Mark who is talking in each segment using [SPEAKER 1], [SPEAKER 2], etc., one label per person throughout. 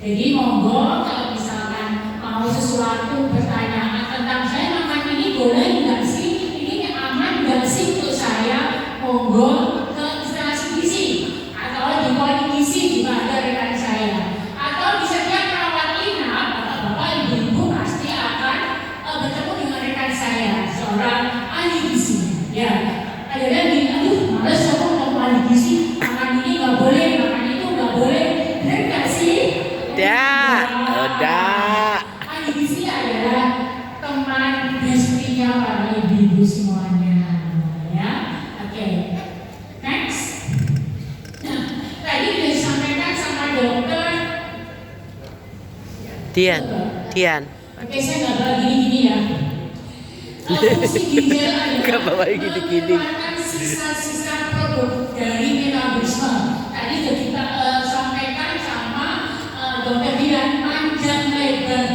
[SPEAKER 1] Jadi monggo kalau misalkan mau sesuatu bertanya tentang saya makan ini boleh nggak sih? Ini aman nggak sih untuk saya? Monggo ke instalasi gizi atau di poin gizi juga ada rekan saya. Atau bisa dia merawat inap, bapak-bapak, ibu-ibu pasti akan bertemu dengan rekan saya, seorang ahli gizi. Ya, ada lagi, aduh males aku mau ahli gizi, makan ini nggak boleh, makan itu nggak boleh, benar nggak sih?
[SPEAKER 2] Udah.
[SPEAKER 1] Ahli gizi adalah teman bestinya para ibu-ibu semuanya, ya. Oke, next. Nah, tadi sudah disampaikan sama dokter
[SPEAKER 2] Tian.
[SPEAKER 1] Oke, saya nggak bawa gini-gini ya. Fungsi ginjal
[SPEAKER 2] Nggak bawa
[SPEAKER 1] adalah
[SPEAKER 2] gini-gini.
[SPEAKER 1] mengeluarkan sisa-sisa produk dari metabolisme. Tadi sudah kita sampaikan sama dokter Dian panjang lebar.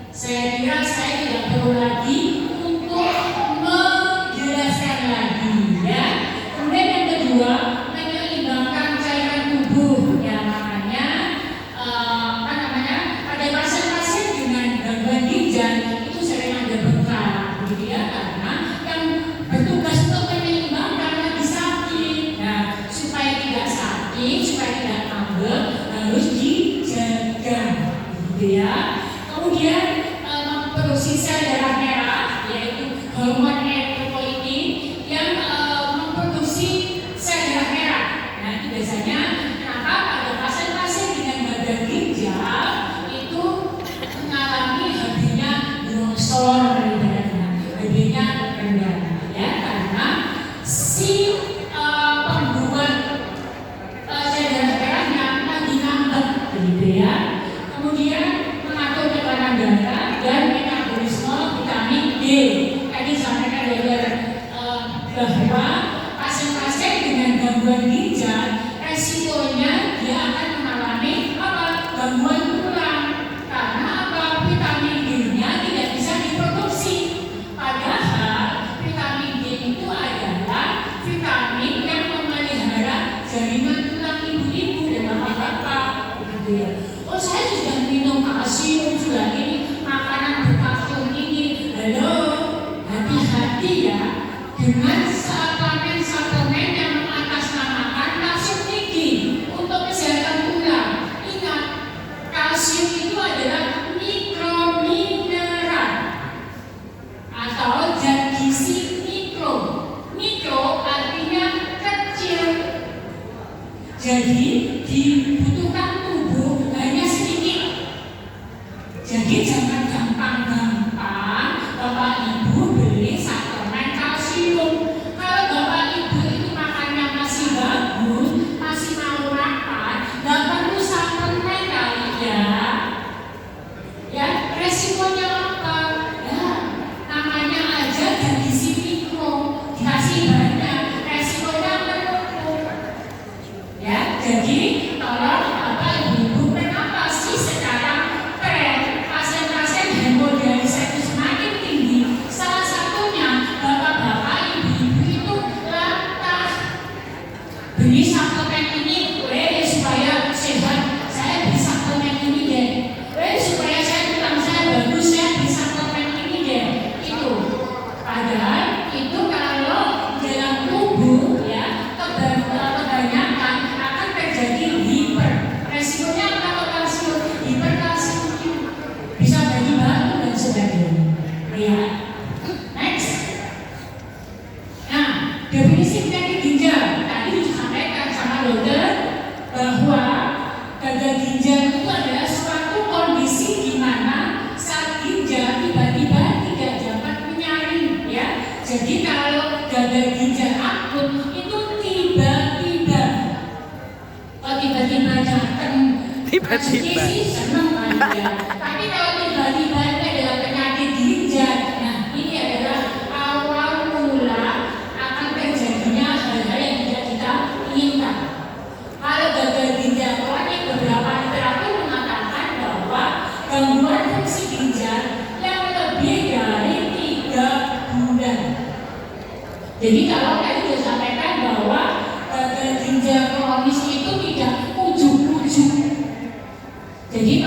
[SPEAKER 1] Saya kira saya tidak perlu lagi untuk menjelaskan lagi, ya. Kemudian yang kedua, menyeimbangkan cairan tubuh, ya, makanya pada pasien-pasien dengan gangguan ginjal itu sering ada bengkak, gitu ya, karena yang bertugas untuk menyeimbangkan lagi sakit. Nah, supaya tidak sakit, supaya tidak ngambek, harus dijaga, gitu ya. Kemudian memproduksi sel darah merah, yaitu hormon eritropoietin yang memproduksi sel darah merah. Nah, itu biasanya kenapa pada pasien-pasien dengan gangguan ginjal itu mengalami HB-nya longsor, HB-nya rendah, ya, karena si pembuat sel darah merahnya lagi ngambek, gitu ya. Kemudian mengatur tekanan darah dan metabolisme vitamin D. Tadi disampaikan bahwa pasien-pasien dengan gangguan ginjal resikonya dia akan mengalami gangguan tulang, karena vitamin D-nya tidak bisa diproduksi. Padahal vitamin D itu adalah vitamin yang memelihara jaringan tulang ibu-ibu dan bapak-bapak, gitu ya. Oh, saya sudah minum kalsium, sudah ini makanan berkalsium ini. Halo, hati-hati ya dengan suplemen yang mengatasnamakan kalsium tinggi untuk kesehatan tulang. Ingat, kalsium itu adalah mikromineral atau zat gizi mikro. Mikro artinya kecil. Jadi dibutuhkan tubuh hanya sedikit. Jadi jangan gampang-gampang Bapak Ibu beli suplemen kalsium. Kalau Bapak Ibu itu makannya masih bagus, masih mau makan, nggak perlu suplemen kali ya. Ya, resikonya apa? Ya, namanya aja zat gizi mikro, dikasih banyak, resikonya menurun. Ya, jadi tolong Bapak Ibu, kenapa sih sekarang tren pasien-pasien hemodialisis itu semakin tinggi? Salah satunya bapak-bapak, ibu-ibu itu latah beli suplemen ini, supaya sehat, saya beli suplemen ini deh. Supaya saya tulang saya bagus, saya beli suplemen ini deh. Itu padahal itu kalau dalam tubuh, ya, kebanyakan akan terjadi hiper. Resikonya kalau kalsium, hiperkalsium, bisa jadi batu dan sebagainya. Ya. Next. Nah, definisi penyakit ginjal tadi disampaikan sama dokter bahwa gagal ginjal itu adalah suatu kondisi di mana saat ginjal tiba-tiba tidak dapat menyaring, ya. Jadi kalau gagal ginjal akut itu tiba-tiba datang,
[SPEAKER 2] Tiba-tiba.
[SPEAKER 1] senang kan ya. Tapi kalau tiba-tiba itu adalah penyakit ginjal, nah ini adalah awal mula akan terjadinya hal-hal yang tidak kita inginkan. Kalau gagal ginjal kronik, beberapa literatur mengatakan bahwa gangguan fungsi ginjal yang lebih dari 3 bulan. Jadi kalau tadi sudah sampaikan bahwa gagal ginjal kronis itu tidak ujung-ujung. Jadi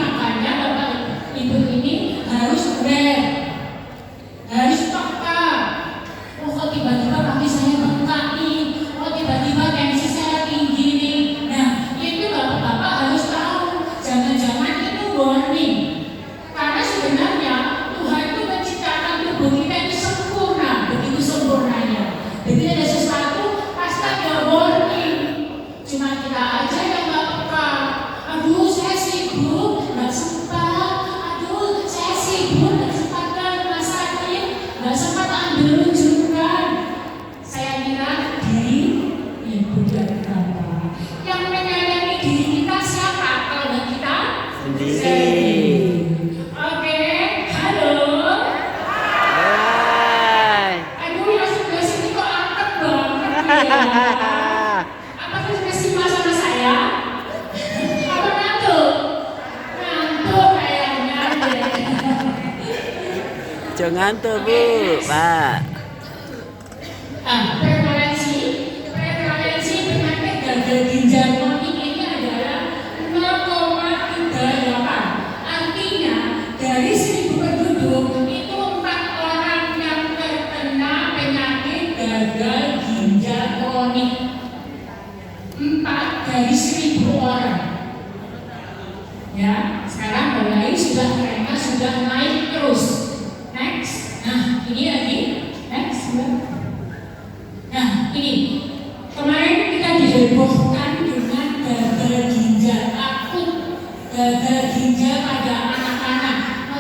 [SPEAKER 1] diri kita siapa? Kalau nggak kita
[SPEAKER 2] Sendiri.
[SPEAKER 1] Oke, halo.
[SPEAKER 2] Hai.
[SPEAKER 1] Aduh, yang sebelah sini kok angkat banget ya. Apa tuh suka sama saya? Apa ngantuk? Ngantuk kayaknya deh.
[SPEAKER 2] Jangan tuh Bu, Pak.
[SPEAKER 1] Prevalensi penyakit gagal ginjal kronik ini adalah 0,38. Artinya dari 1.000 penduduk itu 4 orang yang terkena penyakit gagal ginjal kronik. 4 dari 1.000 orang. Ya, sekarang mulai mereka sudah naik terus. Next, nah ini lagi. Next, nah ini kemarin kita dihebohkan dengan gagal ginjal akut, gagal ginjal pada anak-anak.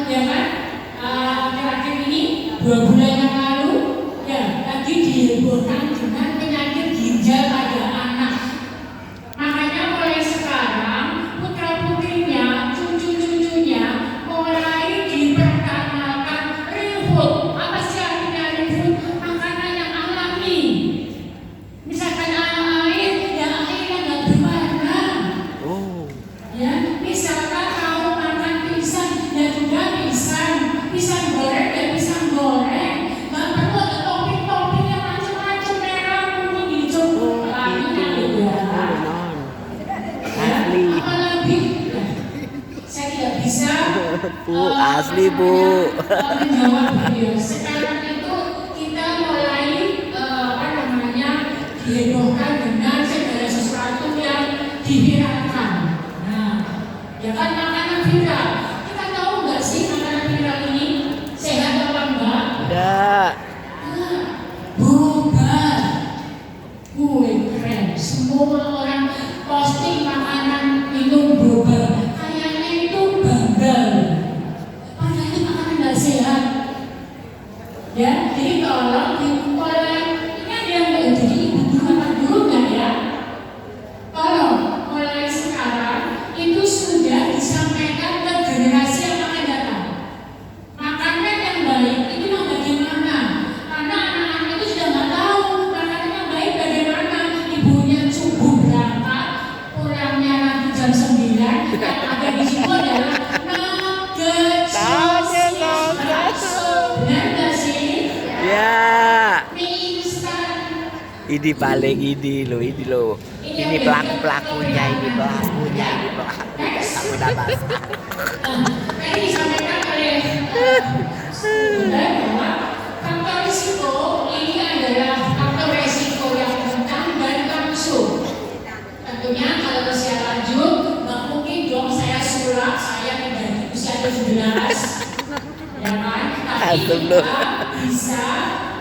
[SPEAKER 1] Ya kan? Akhir-akhir ini 2 bulan yang lalu, ya lagi dihebohkan dengan penyakit ginjal pada anak. Makanya mulai sekarang putra-putrinya, cucu-cucunya mulai diperkenalkan real food. Apa sih artinya real food? Makanan yang alami. Misalkan air, ya air yang nggak berwarna.
[SPEAKER 2] Oh.
[SPEAKER 1] Ya, misalkan mau makan pisang, ya juga pisang goreng ya pisang goreng. Nggak perlu ada topping-topping yang macam-macam, merah, kuning, hijau. Alaminya ya.
[SPEAKER 2] Asli.
[SPEAKER 1] Apalagi saya tidak bisa
[SPEAKER 2] Bu, asli Bu.
[SPEAKER 1] menjawab ya. Sekarang itu kita mulai dihebohkan dengan segala sesuatu yang diviralkan. Nah, ya kan makanan viral. Kita tahu nggak sih makanan viral ini sehat apa enggak?
[SPEAKER 2] Enggak.
[SPEAKER 1] Boba. Keren. Semua orang posting makanan minum boba. Kayaknya itu bangga. Padahal itu makanan nggak sehat. Ya, jadi tolong dimulai. Ini ada yang nggak jadi ibu rumah dulu nggak ya? Tolong mulai sekarang itu sudah disampaikan ke generasi yang akan datang. Makanan yang baik itu yang bagaimana? Karena anak-anak itu sudah nggak tahu makanan yang baik bagaimana. Ibunya subuh berangkat, pulangnya nanti jam 9. Yang ada di situ adalah nugget, sosis, bakso. Benar nggak sih?
[SPEAKER 2] Ya.
[SPEAKER 1] Mie instan.
[SPEAKER 2] Ini paling ini loh. Ini pelakunya. Kamu dapat.
[SPEAKER 1] Tadi disampaikan oleh Bunda bahwa faktor risiko ini adalah faktor risiko yang rentan dan langsung. Tentunya kalau usia lanjut, nggak mungkin dong saya sulap, saya menjadi usia 17, ya kan? Tapi kita bisa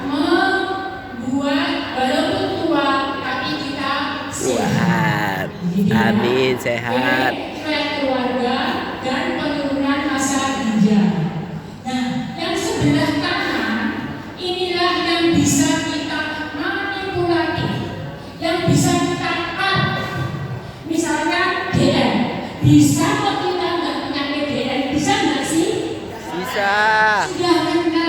[SPEAKER 1] membuat walaupun tua, tapi kita sehat.
[SPEAKER 2] Amin, sehat.
[SPEAKER 1] Keluarga dan penurunan massa ginjal. Nah, yang sebelah kanan inilah yang bisa kita manipulasi, yang bisa kita cut. Misalnya DM, bisa kok kita nggak penyakit DM, bisa nggak sih?
[SPEAKER 2] Bisa.
[SPEAKER 1] Sudah kena.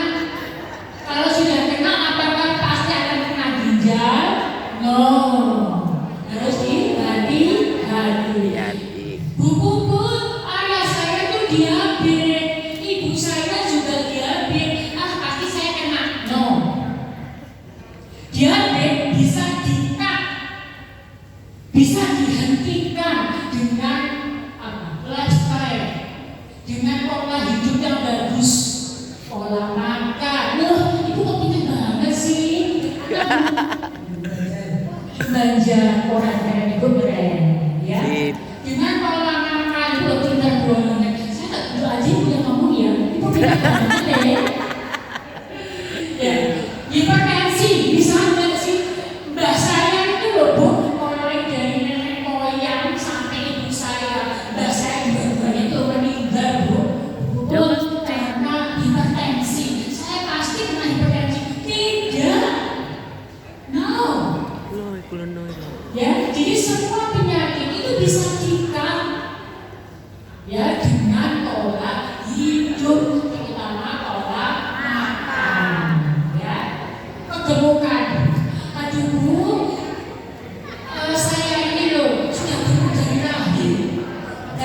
[SPEAKER 1] Kalau sudah kena, apakah pasti akan kena ginjal? No. Harus hati-hati. Bu Puput, ayah saya tuh diabetes, ibu saya juga diabetes. Pasti saya kena. No. Diabetes bisa bisa dihentikan dengan lifestyle, dengan pola hidup yang bagus.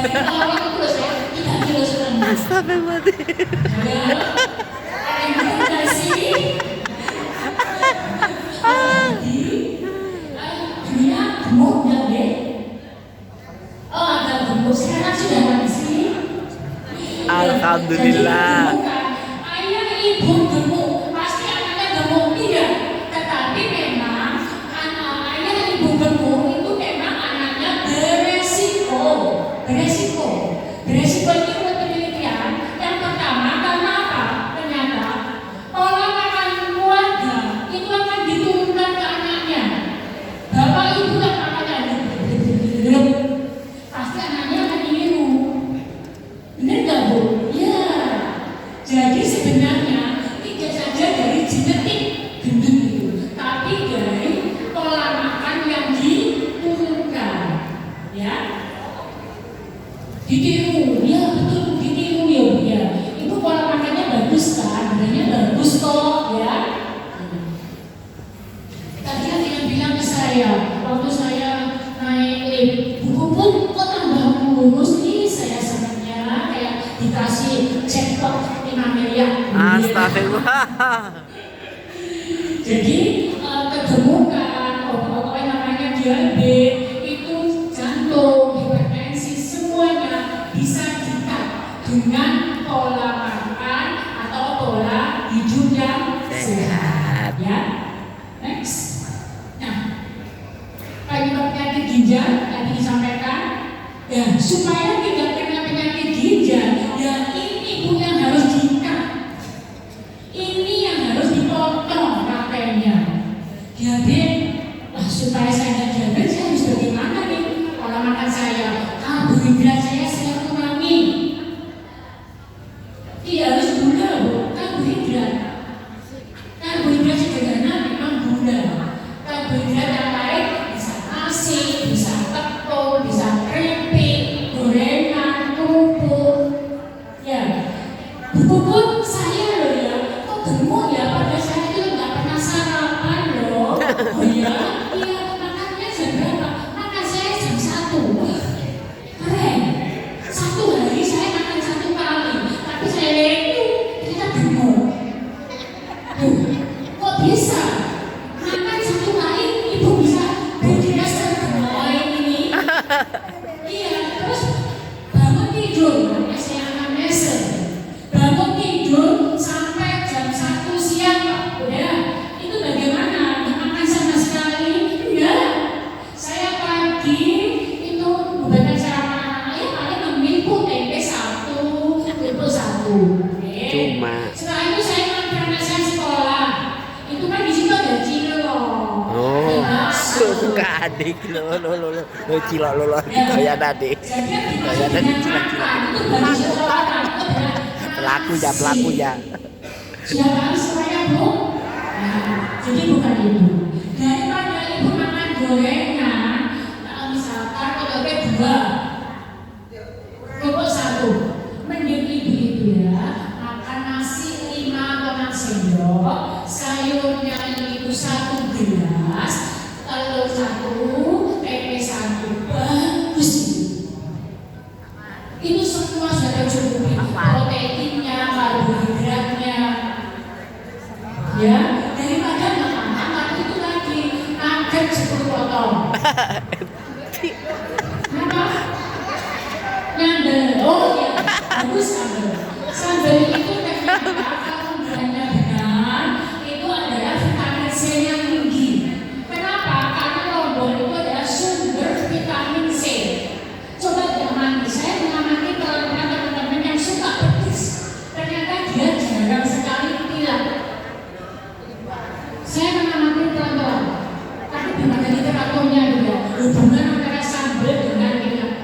[SPEAKER 1] dari awal itu loh saya 3 kilo setengah.
[SPEAKER 2] Astagfirullahaladzim.
[SPEAKER 1] Ya, yang benar sih. Jadi, dunia gemuk nggak deh? Oh agak gemuk, sekarang sudah nggak sih?
[SPEAKER 2] Alhamdulillah.
[SPEAKER 1] Ayah ibu gemuk, pasti anaknya gemuk tidak. Tetapi memang ayah ibu gemuk itu memang anaknya beresiko. Beresiko itu menurut penelitian. Yang pertama karena apa? Ternyata pola makan keluarga itu akan diturunkan ke anaknya. Bapak ibu yang makannya pasti anaknya akan niru. Benar nggak Bu? Ya. Jadi sebenarnya tidak saja dari genetik gendut itu, tapi dari pola makan yang diturunkan, ya. Ditiru, ya betul ditiru ya Bu ya. Ibu pola makannya bagus kan? Sebenarnya bagus kok, ya. Tadi ada yang bilang ke saya, waktu saya naik buku pun kok tambah kurus nih, saya senangnya kayak dikasih jackpot 5 miliar.
[SPEAKER 2] Astagfirullah.
[SPEAKER 1] Jadi kegemukan, apa namanya diabetes, itu jantung, hipertensi, semuanya bisa dikat dengan pola makan atau pola hidup yang sehat. Ya, next. Nah, penyakit ginjal tadi disampaikan, ya supaya tidak kena penyakit ginjal, ya ini Bu yang harus diikat. Ini yang harus dipotong rantainya. Diabetes, wah supaya saya nggak diabetes, saya harus bagaimana nih pola makan saya? Karbohidrat saya kurangi. Tidak harus gula Bu, karbohidrat. Karbohidrat sederhana memang gula. Karbohidrat yang lain bisa nasi, bisa tepung, bisa keripik, gorengan, kerupuk. Ya, pun saya loh ya, kok gemuk ya? Pada saya itu nggak pernah sarapan loh. Oh iya, makannya jam berapa? Makan saya jam 1. Keren. 1 hari saya makan 1 kali, tapi saya itu kita gemuk. Tuh, kok bisa? Makan 1 kali, ibu bisa bodinya segemoy ini. Iya, terus bangun tidur, makanya saya akan mesen. Bangun tidur sampai jam 1 siang, Pak. Udah, itu bagaimana? Nggak makan sama sekali? Enggak. Saya pagi itu bukan cara makan, ya paling ngemil tempe 1, itu 1. Oke.
[SPEAKER 2] Cuma.
[SPEAKER 1] Setelah itu saya ngantar anak saya sekolah. Itu kan di situ ada cilok.
[SPEAKER 2] Oh,
[SPEAKER 1] Bakso.
[SPEAKER 2] suka adik lo cilok lo kayak adik. Kayak adik cilok. Pelaku ya.
[SPEAKER 1] Siapa supaya Bu? Nah, jadi bukan itu. Daripada ibu makan gorengan, misalkan kalau dua, pokok 1, mending ibu itu ya makan nasi 5 atau 6 sendok, sayurnya itu 1 gelas, telur 1, tempe 1, bagus itu. Ini semua sudah tercukupi proteinnya, karbohidratnya, ya daripada makan itu lagi nugget 10 potong. Kenapa? Nyambel, oh ya bagus sambel. Sambel itu ternyata kalau bahannya benar itu adalah vitamin C yang tinggi. Kenapa? Karena lombok itu adalah sumber vitamin C. Coba jangan saya mengamati teman-teman yang suka pedes, ternyata dia jarang sekali tilang. Saya mengamati pelan-pelan, tapi bukan dari literaturnya juga hubungan antara sambal dengan tilang.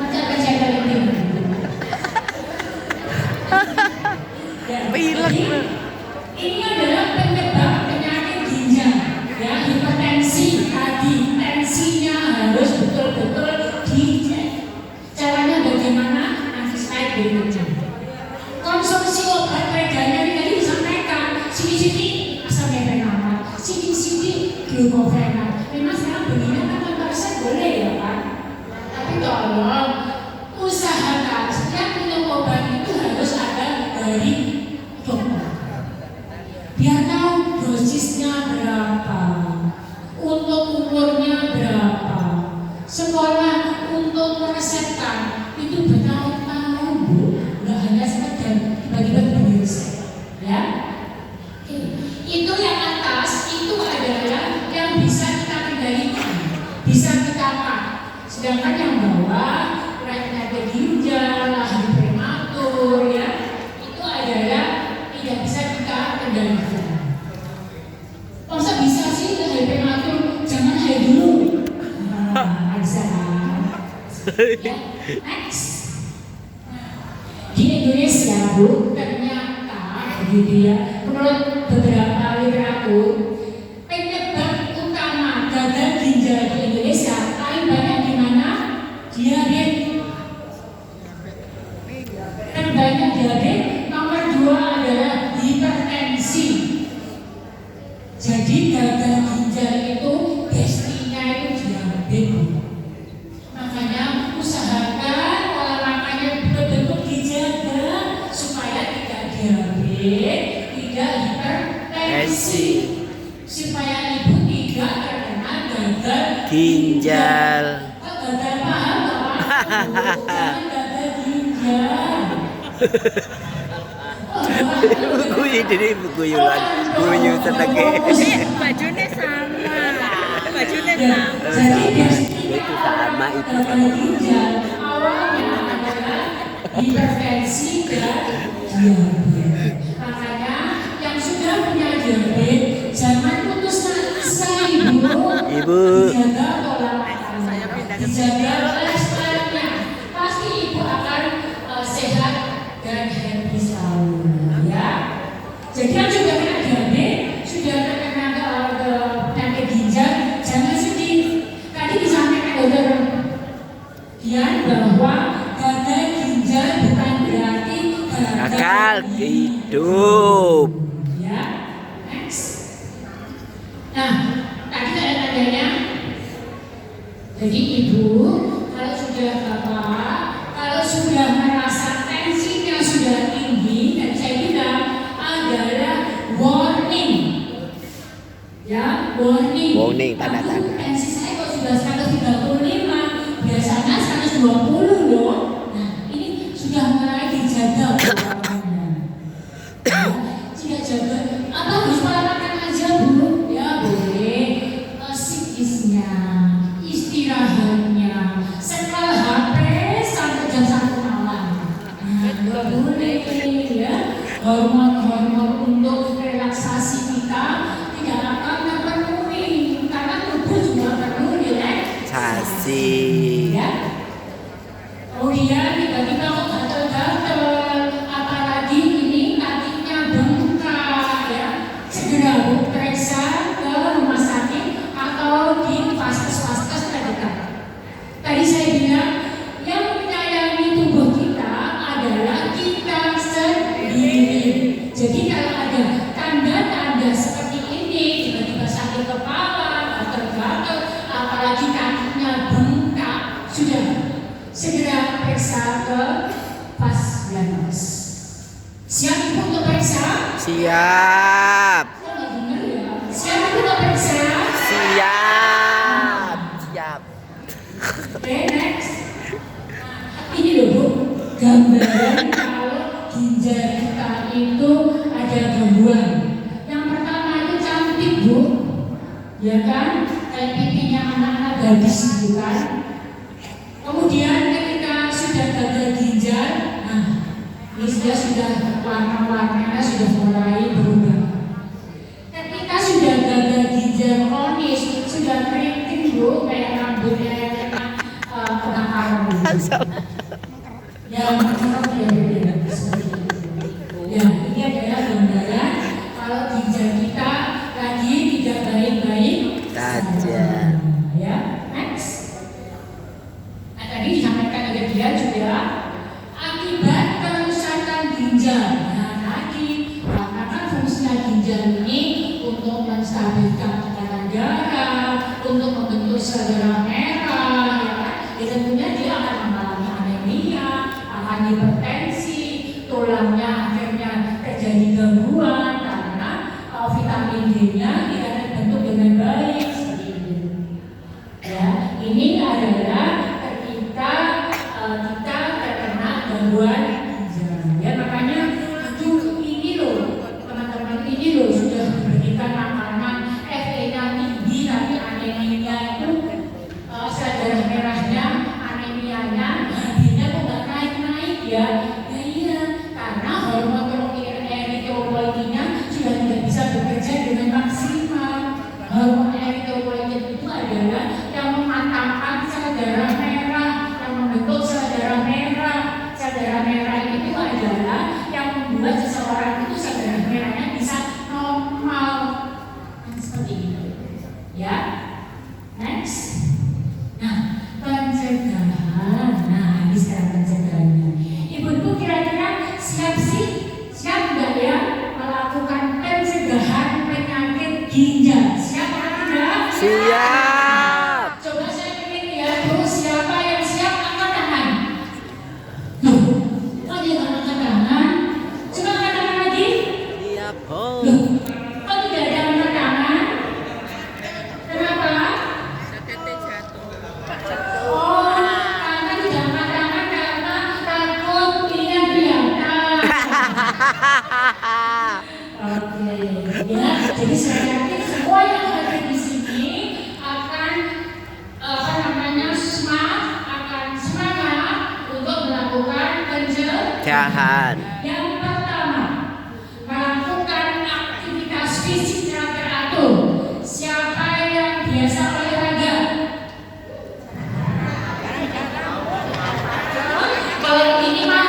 [SPEAKER 1] Nanti akan saya teliti. Ya, jadi ini adalah penyebab penyakit ginjal, ya hipertensi tadi, tensinya harus betul-betul dicek. Caranya bagaimana? Nanti slide berikutnya. Konsumsi obat peredarnya ini tadi disampaikan, sini-sini asam mefenat, sini-sini glukofenat. Memang sekarang begini kan tanpa resep boleh ya Pak. Tapi tolong dari dokter. Dia tahu dosisnya berapa, untuk umurnya berapa, sekolah untuk meresepkan itu bertahun-tahun Bu, nggak hanya sekedar tiba-tiba beli resep, ya. Oke. Itu yang atas itu adalah yang bisa kita kendalikan, bisa kita pak. Sedangkan yang bawah penyakit ginjal, lahir prematur, ya, itu adalah tidak bisa kita kendalikan. Masa bisa sih lahir prematur? Jangan lahir dulu. Ya, next. Di Indonesia Bu, ternyata begitu ya, menurut beberapa literatur, penyebab utama gagal ginjal di Indonesia paling banyak di mana? Diabetes. Terbanyak diabetes, nomor 2 adalah hipertensi. Jadi gagal ginjal itu destinya itu diabetes. Makanya usahakan pola makannya betul-betul dijaga supaya tidak diabetes, tidak hipertensi, supaya ibu tidak terkena gagal
[SPEAKER 2] Ginjal.
[SPEAKER 1] Gagal paham nggak? Jangan gagal ginjal.
[SPEAKER 2] Buku ini buku yulan, buku tetangga.
[SPEAKER 3] Bajunya sama. Bajunya
[SPEAKER 1] Ya,
[SPEAKER 3] sama.
[SPEAKER 1] jadi
[SPEAKER 2] Itu sama itu.
[SPEAKER 1] gagal ginjal awalnya adalah hipertensi dan diabetes. Makanya yang sudah punya diabetes jangan putus asa
[SPEAKER 2] Ibu.
[SPEAKER 1] Dijaga pola makannya, dijaga lifestyle-nya. Pasti ibu akan sehat dan happy selalu, ya. Jadi yang sudah kena diabetes, sudah terkena penyakit ginjal, jangan sedih. Tadi disampaikan dokter Dian bahwa gagal ginjal bukan berarti
[SPEAKER 2] Gagal hidup.
[SPEAKER 1] Ya, next. Nah, tadi tanda-tandanya. Jadi ibu, kalau sudah bapak, kalau sudah merasa tensinya sudah tinggi, dan saya bilang adalah warning. Ya, warning.
[SPEAKER 2] Warning, tanda-tanda.
[SPEAKER 1] Aduh, tensi saya kok sudah 135, biasanya 120 loh. Nah, ini sudah mulai dijaga pola tidak jaga, apa harus pola makan aja Bu? Ya boleh, psikisnya, istirahatnya, setel HP sampai jam 1 malam. Nah, nggak boleh ya. Hormon-hormon untuk relaksasi kita tidak akan terpenuhi karena tubuh juga perlu relaksasi. Ya. Kemudian tiba-tiba kok gatel-gatel, apalagi ini kakinya bengkak, ya, segera Bu periksa ke rumah sakit atau di vaskes-vaskes terdekat. Tadi saya bilang yang menyayangi tubuh kita adalah kita sendiri. Jadi kalau ada tanda-tanda seperti ini, tiba-tiba sakit kepala, gatel-gatel, apalagi kakinya bengkak, sudah segera periksa ke Puskesmas. Siap Ibu untuk periksa?
[SPEAKER 2] Siap.
[SPEAKER 1] Siap Ibu untuk periksa?
[SPEAKER 2] Siap. Siap.
[SPEAKER 1] Oke, next. Ini loh Bu, gambaran kalau ginjal kita itu ada gangguan. Yang pertama itu cantik Bu, ya kan? Kayak pipinya anak-anak gadis gitu kan. Kemudian ketika sudah gagal ginjal, nah ini dia sudah warna-warnanya sudah mulai berubah. Ketika sudah gagal ginjal kronis, sudah keriting Bu, kayak rambutnya yang kena kebakaran. Yang mencorok ya berbeda seperti itu. Ya, ini adalah gambaran kalau ginjal kita lagi tidak baik-baik
[SPEAKER 2] Saja.
[SPEAKER 1] Ya, next. Nah, tadi disampaikan oleh dia juga akibat kerusakan ginjal. Nah, tadi karena kan fungsinya ginjal ini untuk menstabilkan tekanan darah, untuk membentuk sel darah merah, ya kan? Ya, tentunya dia akan mengalami anemia, akan hipertensi, tulangnya akhirnya gangguan ginjal. Ya makanya aduh ini loh teman-teman, ini loh sudah diberikan makanan FE-nya tinggi tapi anemia itu sel darah merahnya, anemianya, dia kok nggak naik-naik ya. Ya iya, karena hormon erythropoietinnya sudah tidak bisa bekerja dengan maksimal. Hormon erythropoietin itu adalah yang mematangkan sel darah merah, yang membentuk sel darah merah. Sel darah merah itu adalah yang membuat seseorang itu sel darah merahnya bisa normal. Kan seperti itu. Ya. Next. Nah, pencegahan. Nah, ini sekarang pencegahannya. Ibu-ibu kira-kira siap nggak ya melakukan pencegahan penyakit ginjal? Siap atau tidak?
[SPEAKER 2] Siap.
[SPEAKER 1] Coba saya ingin ya, terus siapa yang siap angkat tangan? Loh, kok dia nggak angkat tangan? Coba angkat tangan lagi.
[SPEAKER 3] Siap. Oh.
[SPEAKER 1] Loh, kok tidak ada angkat tangan? Kenapa?
[SPEAKER 3] Sakitnya jatuh.
[SPEAKER 1] Oh, karena tidak angkat tangan karena takut punya kelihatan. Oke, ya. Jadi saya yakin semua yang ada di sini akan semangat untuk melakukan pencegahan.
[SPEAKER 2] Jahan.
[SPEAKER 1] Yang pertama, melakukan aktivitas fisik yang teratur. Siapa yang biasa olahraga? Kalau ini mah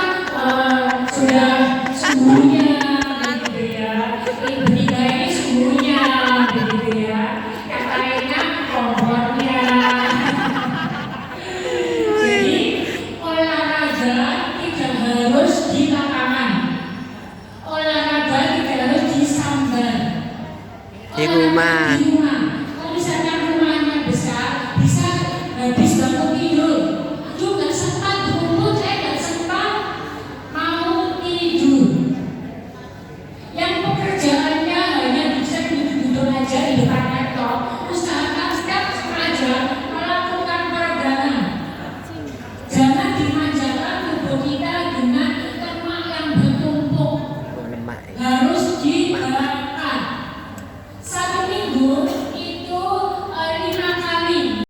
[SPEAKER 1] sudah suhunya begitu ya. Ibu tiga ini suhunya begitu ya. Yang lainnya kompornya. Jadi olahraga tidak harus di lapangan. Olahraga tidak harus di sambar.
[SPEAKER 2] Di rumah.